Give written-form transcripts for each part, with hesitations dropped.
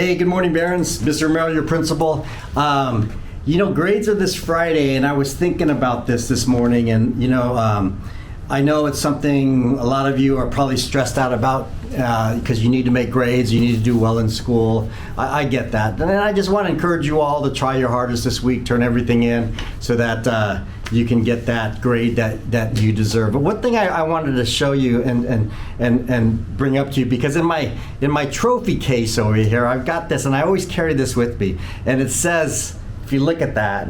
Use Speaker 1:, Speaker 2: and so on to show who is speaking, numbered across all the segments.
Speaker 1: Hey, good morning, Barons. Mr. Romero, your principal. Grades are this Friday, and I was thinking about this morning, and, I know it's something a lot of you are probably stressed out about because you need to make grades, you need to do well in school. I get that. And I just want to encourage you all to try your hardest this week, turn everything in so that you can get that grade that you deserve. But one thing I wanted to show you and bring up to you, because in my trophy case over here, I've got this, and I always carry this with me. And it says, if you look at that,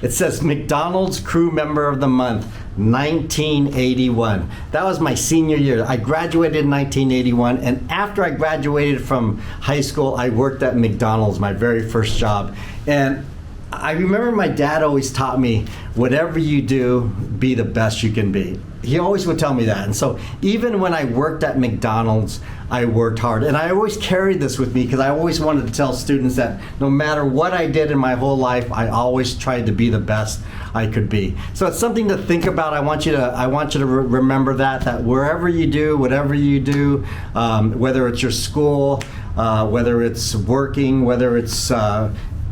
Speaker 1: it says McDonald's Crew Member of the Month, 1981. That was my senior year. I graduated in 1981, and after I graduated from high school, I worked at McDonald's, my very first job. And I remember my dad always taught me, whatever you do, be the best you can be. He always would tell me that. And so even when I worked at McDonald's, I worked hard. And I always carried this with me because I always wanted to tell students that no matter what I did in my whole life, I always tried to be the best I could be. So it's something to think about. I want you to remember that wherever you do, whatever you do, whether it's your school, whether it's working, whether it's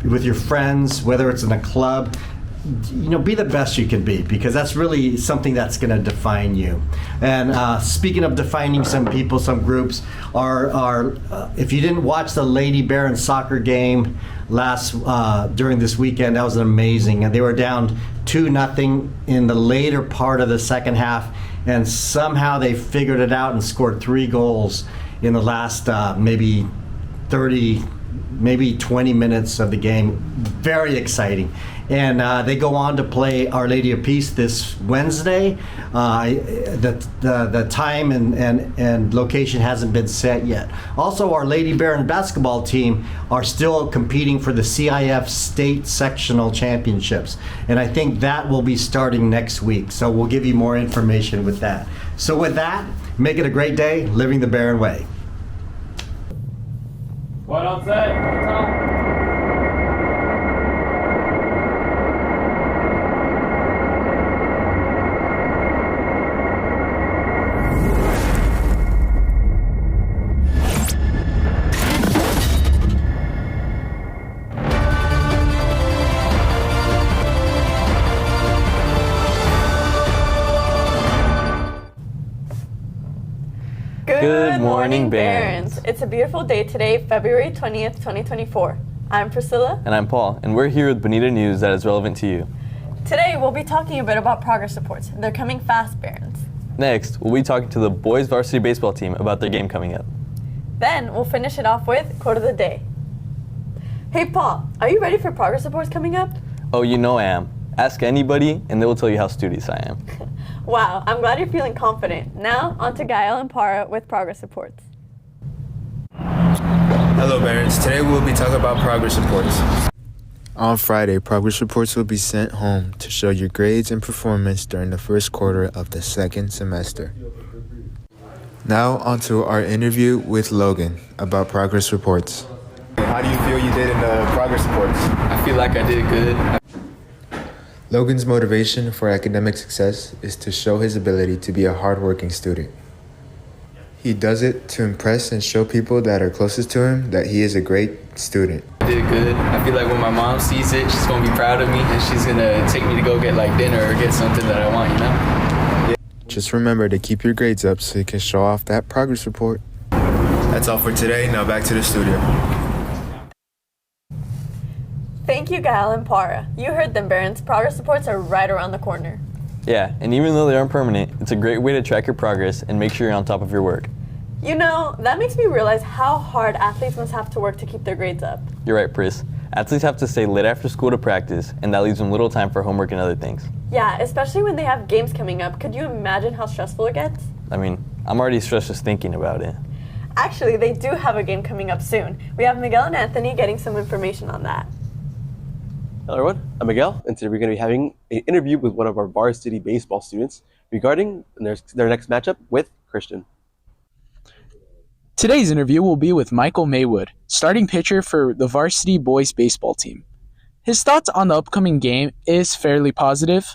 Speaker 1: with your friends, whether it's in a club, be the best you can be, because that's really something that's going to define you. And speaking of defining some people, some groups, if you didn't watch the Lady Barons soccer game during this weekend, that was amazing. And they were down 2-0 in the later part of the second half, and somehow they figured it out and scored 3 goals in the last maybe 20 minutes of the game. Very exciting. And they go on to play Our Lady of Peace this Wednesday. The time and location hasn't been set yet. Also, our Lady Baron basketball team are still competing for the CIF State Sectional Championships. And I think that will be starting next week. So we'll give you more information with that. So with that, make it a great day, living the Baron way.
Speaker 2: What on set? Tom?
Speaker 3: Good morning, Barons. It's a beautiful day today, February 20th, 2024. I'm Priscilla.
Speaker 4: And I'm Paul, and we're here with Bonita News that is relevant to you.
Speaker 3: Today, we'll be talking a bit about progress reports. They're coming fast, Barons.
Speaker 4: Next, we'll be talking to the boys varsity baseball team about their game coming up.
Speaker 3: Then, we'll finish it off with Quote of the Day. Hey, Paul, are you ready for progress reports coming up?
Speaker 4: Oh, you know I am. Ask anybody, and they will tell you how studious I am.
Speaker 3: Wow, I'm glad you're feeling confident. Now, on to Gael and Para with progress reports.
Speaker 5: Hello, Barons. Today we'll be talking about progress reports. On Friday, progress reports will be sent home to show your grades and performance during the first quarter of the second semester. Now, on to our interview with Logan about progress reports. How do you feel you did in the progress reports?
Speaker 6: I feel like I did good.
Speaker 5: Logan's motivation for academic success is to show his ability to be a hardworking student. He does it to impress and show people that are closest to him that he is a great student.
Speaker 6: I did good. I feel like when my mom sees it, she's going to be proud of me, and she's going to take me to go get dinner or get something that I want, Yeah.
Speaker 5: Just remember to keep your grades up so you can show off that progress report. That's all for today. Now back to the studio.
Speaker 3: Thank you, Gael and Para. You heard them, Barons. Progress reports are right around the corner.
Speaker 4: Yeah, and even though they aren't permanent, it's a great way to track your progress and make sure you're on top of your work.
Speaker 3: That makes me realize how hard athletes must have to work to keep their grades up.
Speaker 4: You're right, Pris. Athletes have to stay late after school to practice, and that leaves them little time for homework and other things.
Speaker 3: Yeah, especially when they have games coming up. Could you imagine how stressful it gets?
Speaker 4: I'm already stressed just thinking about it.
Speaker 3: Actually, they do have a game coming up soon. We have Miguel and Anthony getting some information on that.
Speaker 7: Hello everyone, I'm Miguel, and today we're going to be having an interview with one of our varsity baseball students regarding their next matchup with Christian.
Speaker 8: Today's interview will be with Michael Maywood, starting pitcher for the varsity boys baseball team. His thoughts on the upcoming game is fairly positive.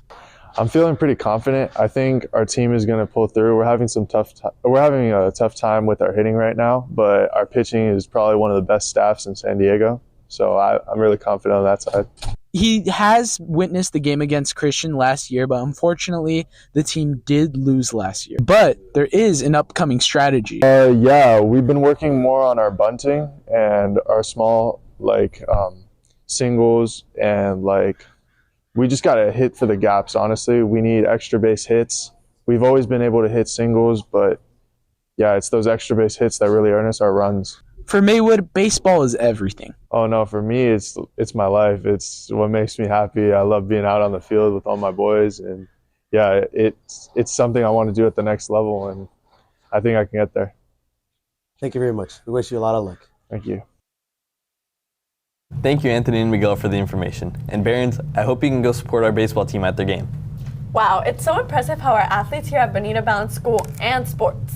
Speaker 9: I'm feeling pretty confident. I think our team is going to pull through. We're having a tough time with our hitting right now, but our pitching is probably one of the best staffs in San Diego. So I'm really confident on that side.
Speaker 8: He has witnessed the game against Christian last year, but unfortunately, the team did lose last year. But there is an upcoming strategy.
Speaker 9: Yeah, we've been working more on our bunting and our small singles, and we just got to hit for the gaps, honestly. We need extra base hits. We've always been able to hit singles, but yeah, it's those extra base hits that really earn us our runs.
Speaker 8: For Maywood, baseball is everything.
Speaker 9: Oh no, for me, it's my life. It's what makes me happy. I love being out on the field with all my boys, and yeah, it's something I want to do at the next level, and I think I can get there.
Speaker 7: Thank you very much. We wish you a lot of luck.
Speaker 9: Thank you.
Speaker 4: Thank you, Anthony and Miguel, for the information. And Barons, I hope you can go support our baseball team at their game.
Speaker 3: Wow, it's so impressive how our athletes here at Bonita balance school and sports.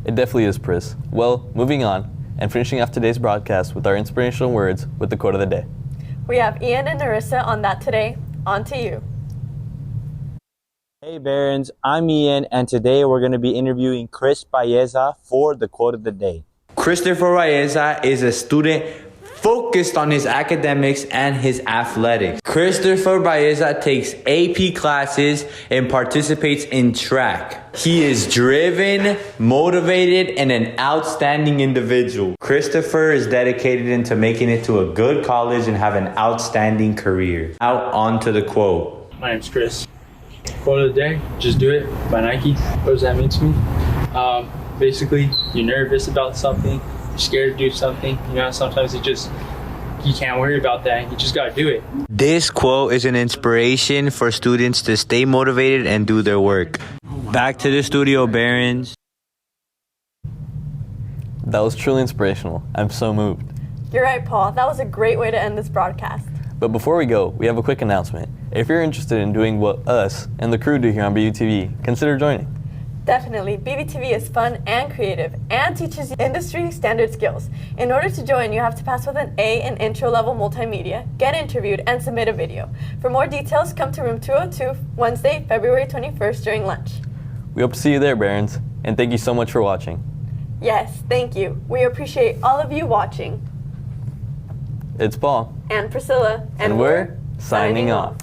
Speaker 4: It definitely is, Pris. Well, moving on, and finishing off today's broadcast with our inspirational words with the quote of the day.
Speaker 3: We have Ian and Narissa on that today. On to you.
Speaker 10: Hey Barons, I'm Ian, and today we're going to be interviewing Chris Baeza for the quote of the day.
Speaker 11: Christopher Baeza is a student focused on his academics and his athletics. Christopher Baeza takes AP classes and participates in track. He is driven, motivated, and an outstanding individual. Christopher is dedicated into making it to a good college and have an outstanding career. Out onto the quote.
Speaker 12: My name's Chris. Quote of the day, just do it, by Nike. What does that mean to me? Basically, you're nervous about something, you're scared to do something, sometimes you can't worry about that, you just gotta do it.
Speaker 11: This quote is an inspiration for students to stay motivated and do their work. Back to the studio, Barons.
Speaker 4: That was truly inspirational. I'm so moved.
Speaker 3: You're right, Paul. That was a great way to end this broadcast.
Speaker 4: But before we go, we have a quick announcement. If you're interested in doing what us and the crew do here on BVTV, consider joining.
Speaker 3: Definitely. BVTV is fun and creative and teaches industry standard skills. In order to join, you have to pass with an A in intro-level multimedia, get interviewed, and submit a video. For more details, come to room 202, Wednesday, February 21st during lunch.
Speaker 4: We hope to see you there, Barons, and thank you so much for watching.
Speaker 3: Yes, thank you. We appreciate all of you watching.
Speaker 4: It's Paul.
Speaker 3: And Priscilla.
Speaker 4: And we're signing off.